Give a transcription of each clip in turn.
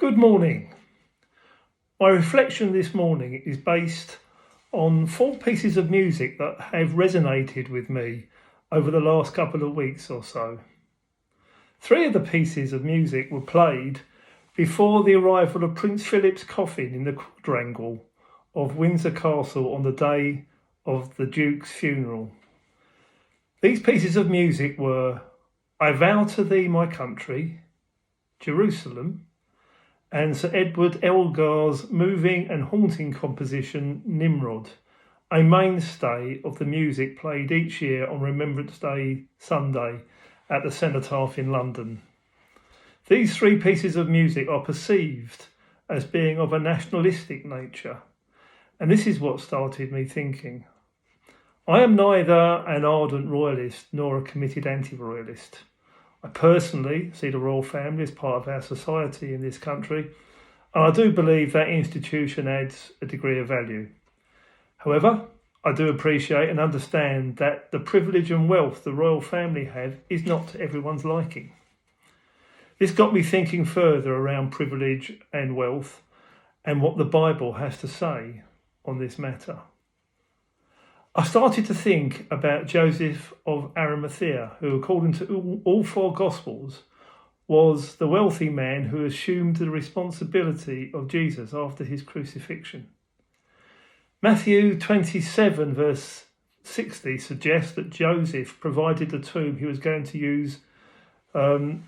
Good morning. My reflection this morning is based on 4 pieces of music that have resonated with me over the last couple of weeks or so. 3 of the pieces of music were played before the arrival of Prince Philip's coffin in the quadrangle of Windsor Castle on the day of the Duke's funeral. These pieces of music were I Vow to Thee My Country, Jerusalem, and Sir Edward Elgar's moving and haunting composition Nimrod, a mainstay of the music played each year on Remembrance Day Sunday at the Cenotaph in London. These 3 pieces of music are perceived as being of a nationalistic nature, and this is what started me thinking. I am neither an ardent royalist nor a committed anti-royalist. I personally see the royal family as part of our society in this country, and I do believe that institution adds a degree of value. However, I do appreciate and understand that the privilege and wealth the royal family have is not to everyone's liking. This got me thinking further around privilege and wealth and what the Bible has to say on this matter. I started to think about Joseph of Arimathea, who, according to all 4 Gospels, was the wealthy man who assumed the responsibility of Jesus after his crucifixion. Matthew 27 verse 60 suggests that Joseph provided the tomb he was going to use for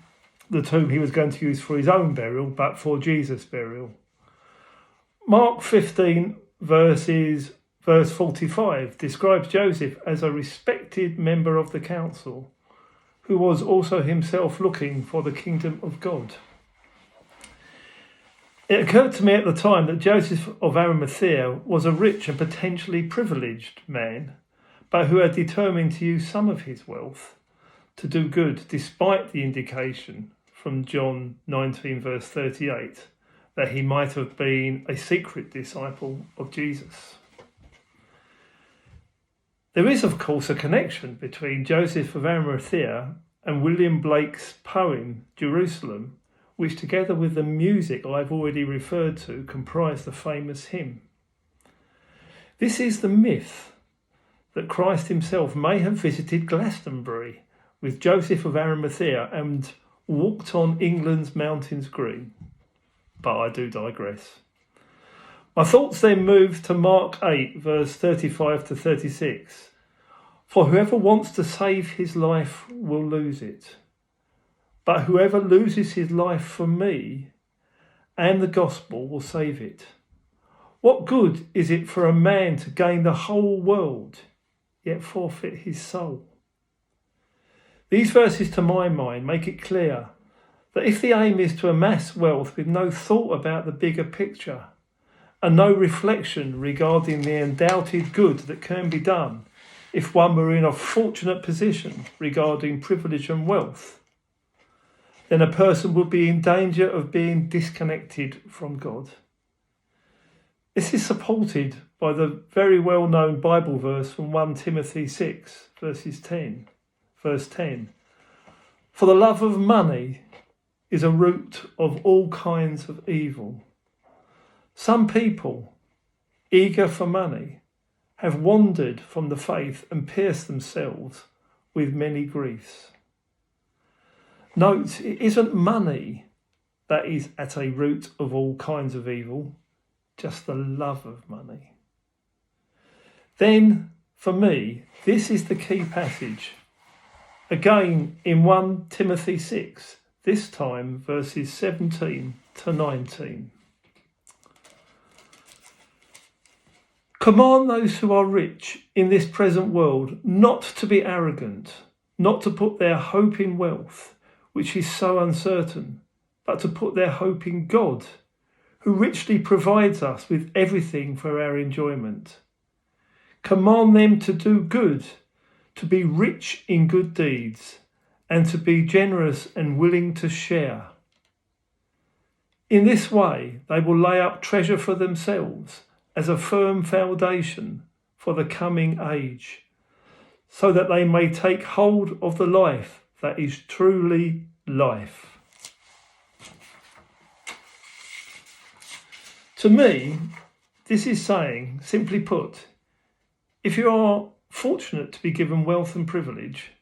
his own burial, but for Jesus' burial. Mark 15 verse 45 describes Joseph as a respected member of the council, who was also himself looking for the kingdom of God. It occurred to me at the time that Joseph of Arimathea was a rich and potentially privileged man, but who had determined to use some of his wealth to do good, despite the indication from John 19 verse 38 that he might have been a secret disciple of Jesus. There is, of course, a connection between Joseph of Arimathea and William Blake's poem, Jerusalem, which together with the music I've already referred to comprise the famous hymn. This is the myth that Christ himself may have visited Glastonbury with Joseph of Arimathea and walked on England's mountains green. But I do digress. My thoughts then move to Mark 8, verse 35 to 36. For whoever wants to save his life will lose it. But whoever loses his life for me and the gospel will save it. What good is it for a man to gain the whole world, yet forfeit his soul? These verses, to my mind, make it clear that if the aim is to amass wealth with no thought about the bigger picture, and no reflection regarding the undoubted good that can be done if one were in a fortunate position regarding privilege and wealth, then a person would be in danger of being disconnected from God. This is supported by the very well-known Bible verse from 1 Timothy 6, verse 10. For the love of money is a root of all kinds of evil. Some people, eager for money, have wandered from the faith and pierced themselves with many griefs. Note, it isn't money that is at a root of all kinds of evil, just the love of money. Then, for me, this is the key passage. Again, in 1 Timothy 6, this time verses 17 to 19. Command those who are rich in this present world not to be arrogant, not to put their hope in wealth, which is so uncertain, but to put their hope in God, who richly provides us with everything for our enjoyment. Command them to do good, to be rich in good deeds, and to be generous and willing to share. In this way, they will lay up treasure for themselves as a firm foundation for the coming age, so that they may take hold of the life that is truly life. To me, this is saying, simply put, if you are fortunate to be given wealth and privilege,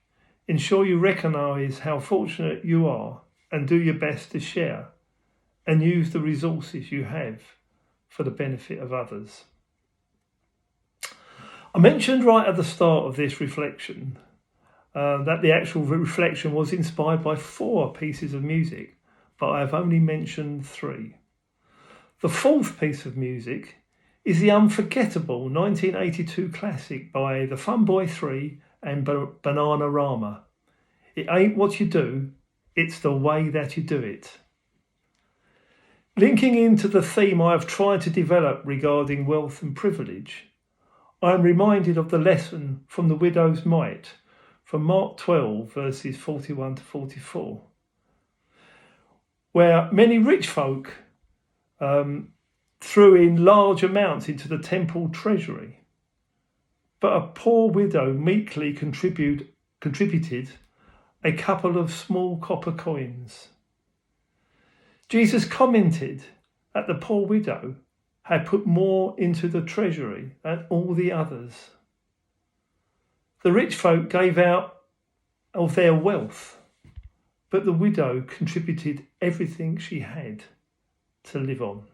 ensure you recognise how fortunate you are and do your best to share and use the resources you have for the benefit of others. I mentioned right at the start of this reflection that the actual reflection was inspired by 4 pieces of music, but I have only mentioned 3. The 4th piece of music is the unforgettable 1982 classic by the Fun Boy 3 and Bananarama. It ain't what you do, it's the way that you do it. Linking into the theme I have tried to develop regarding wealth and privilege, I am reminded of the lesson from the widow's mite from Mark 12 verses 41 to 44, where many rich folk threw in large amounts into the temple treasury, but a poor widow meekly contributed a couple of small copper coins. Jesus commented that the poor widow had put more into the treasury than all the others. The rich folk gave out of their wealth, but the widow contributed everything she had to live on.